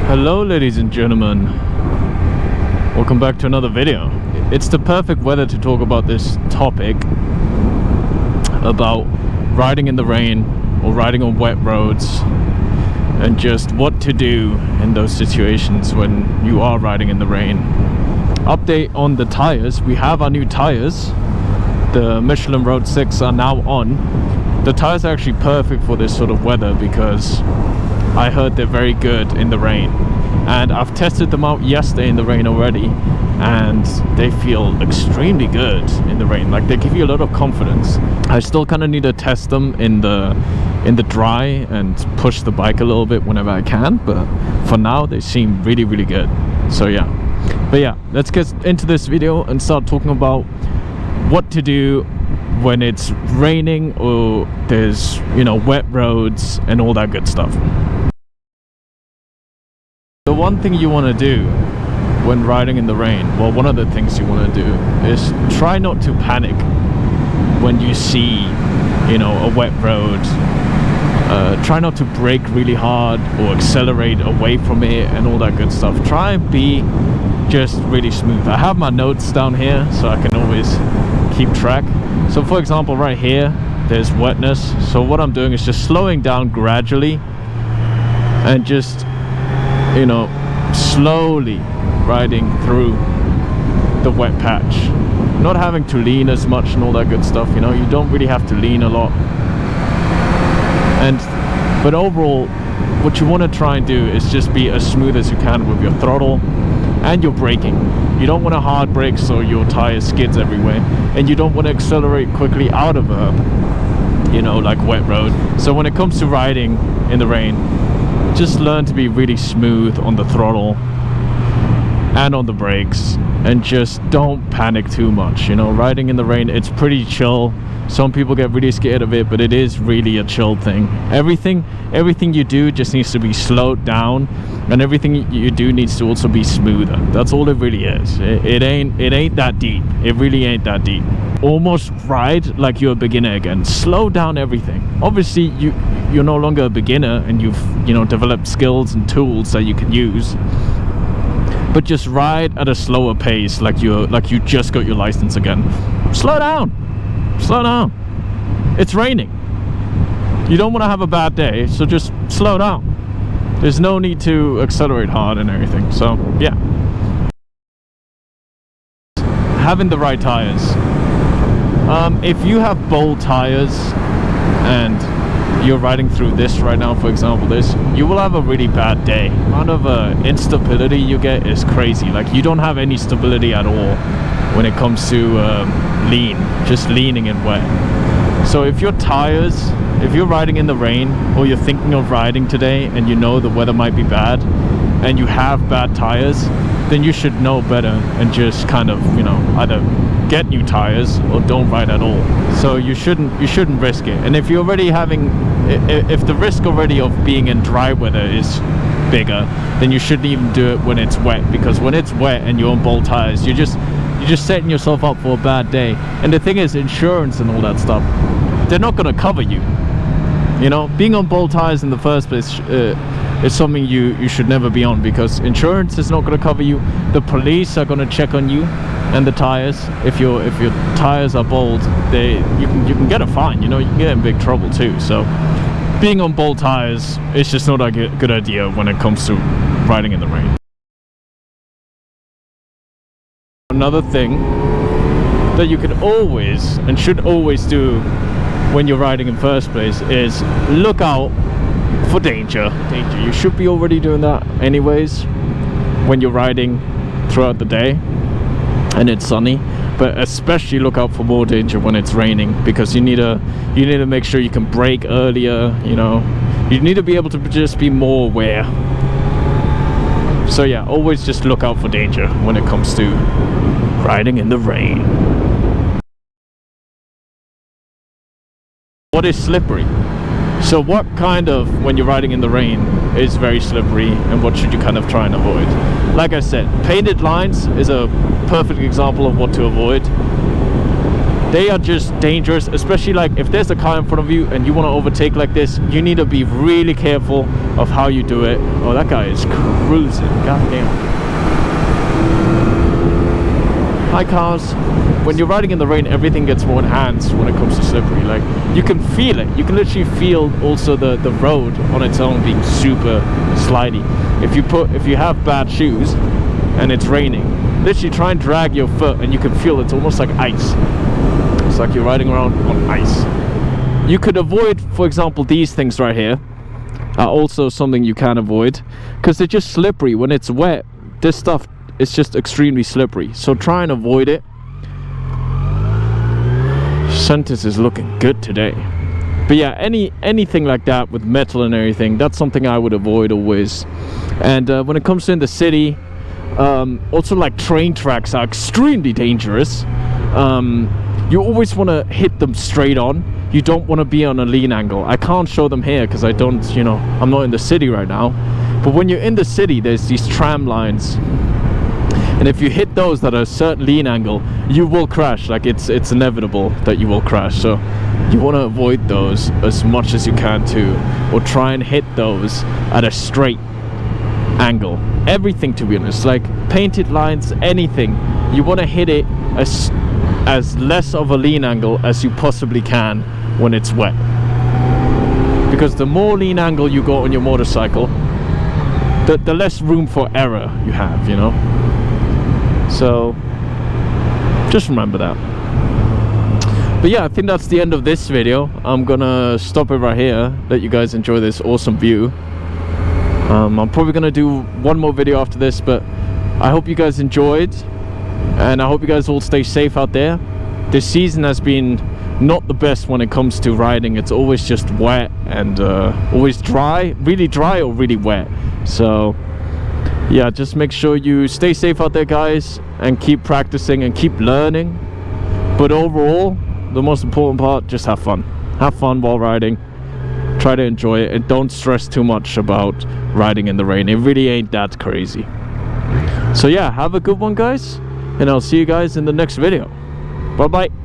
Hello ladies and gentlemen, welcome back to another video. It's the perfect weather to talk about this topic about riding in the rain or riding on wet roads and just what to do in those situations when you are riding in the rain. Update on the tires. We have our new tires. The Michelin Road 6 are now on. The tires are actually perfect for this sort of weather because I heard they're very good in the rain, and I've tested them out yesterday in the rain already, and they feel extremely good in the rain. Like, they give you a lot of confidence. I still kind of need to test them in the dry and push the bike a little bit whenever I can, but for now they seem really good. So yeah, but yeah, let's get into this video and start talking about what to do when it's raining or there's, you know, wet roads and all that good stuff. The one thing you want to do when riding in the rain, well, one of the things you want to do is try not to panic when you see, you know, a wet road. Try not to brake really hard or accelerate away from it and all that good stuff. Try and be just really smooth. I have my notes down here so I can always keep track. So for example, right here there's wetness, so what I'm doing is just slowing down gradually and just, you know, slowly riding through the wet patch, not having to lean as much and all that good stuff. You know, you don't really have to lean a lot. But overall, what you want to try and do is just be as smooth as you can with your throttle and your braking. You don't want to hard brake so your tire skids everywhere, and you don't want to accelerate quickly out of a, you know, like wet road. So when it comes to riding in the rain, just learn to be really smooth on the throttle and on the brakes, and just don't panic too much. You know, riding in the rain, it's pretty chill. Some people get really scared of it, but it is really a chill thing. Everything you do just needs to be slowed down, and everything you do needs to also be smoother. That's all it really is. It ain't that deep. It really ain't that deep. Almost ride like you're a beginner again. Slow down everything. Obviously you're no longer a beginner, and you've, you know, developed skills and tools that you can use, but just ride at a slower pace, like you just got your license again. Slow down. It's raining. You don't want to have a bad day, so just slow down. There's no need to accelerate hard and everything. So yeah, having the right tires. If you have bold tires and you're riding through this right now, for example, you will have a really bad day. The amount of instability you get is crazy. Like, you don't have any stability at all when it comes to just leaning in wet. So if you're riding in the rain, or you're thinking of riding today and you know the weather might be bad and you have bad tires, then you should know better and just kind of, you know, either get new tires or don't ride at all. So you shouldn't risk it. And if you're already if the risk already of being in dry weather is bigger, then you shouldn't even do it when it's wet, because when it's wet and you're on bold tires, you're just setting yourself up for a bad day. And the thing is, insurance and all that stuff, they're not going to cover you. You know, being on bold tires in the first place is something you should never be on, because insurance is not going to cover you. The police are going to check on you and the tires. If your tires are bold, you can get a fine. You know, you can get in big trouble too. So being on bold tires is just not a good idea when it comes to riding in the rain. Another thing that you can always and should always do when you're riding in first place is look out for danger. You should be already doing that anyways when you're riding throughout the day and it's sunny, but especially look out for more danger when it's raining, because you need to make sure you can brake earlier. You know, you need to be able to just be more aware. So yeah, always just look out for danger when it comes to riding in the rain. What is slippery? So what kind of, when you're riding in the rain, is very slippery, and what should you kind of try and avoid? Like I said, painted lines is a perfect example of what to avoid. They are just dangerous, especially like if there's a car in front of you and you want to overtake like this, you need to be really careful of how you do it. Oh, that guy is cruising, goddamn. Hi cars. When you're riding in the rain, everything gets more enhanced when it comes to slippery. Like, you can feel it. You can literally feel also the road on its own being super slidey. If you have bad shoes and it's raining, literally try and drag your foot and you can feel it's almost like ice. It's like you're riding around on ice. You could avoid, for example, these things right here are also something you can avoid, because they're just slippery. When it's wet, this stuff is just extremely slippery, so try and avoid it. Sentis is looking good today. But yeah, anything like that with metal and everything, that's something I would avoid always. And when it comes to in the city, also like train tracks are extremely dangerous. You always want to hit them straight on. You don't want to be on a lean angle. I can't show them here because I don't, you know, I'm not in the city right now. But when you're in the city, there's these tram lines, and if you hit those that are a certain lean angle, you will crash. Like, it's inevitable that you will crash. So you want to avoid those as much as you can too, or try and hit those at a straight angle. Everything, to be honest, like painted lines, anything, you want to hit it as less of a lean angle as you possibly can when it's wet, because the more lean angle you go on your motorcycle, the less room for error you have, you know. So just remember that. But yeah, I think that's the end of this video. I'm gonna stop it right here, let you guys enjoy this awesome view. I'm probably gonna do one more video after this, but I hope you guys enjoyed, and I hope you guys all stay safe out there. This season has been not the best when it comes to riding. It's always just wet and always dry, really dry or really wet. So yeah, just make sure you stay safe out there, guys, and keep practicing and keep learning. But overall, the most important part, just have fun. Have fun while riding. Try to enjoy it, and don't stress too much about riding in the rain. It really ain't that crazy. So yeah, have a good one, guys, and I'll see you guys in the next video. Bye bye.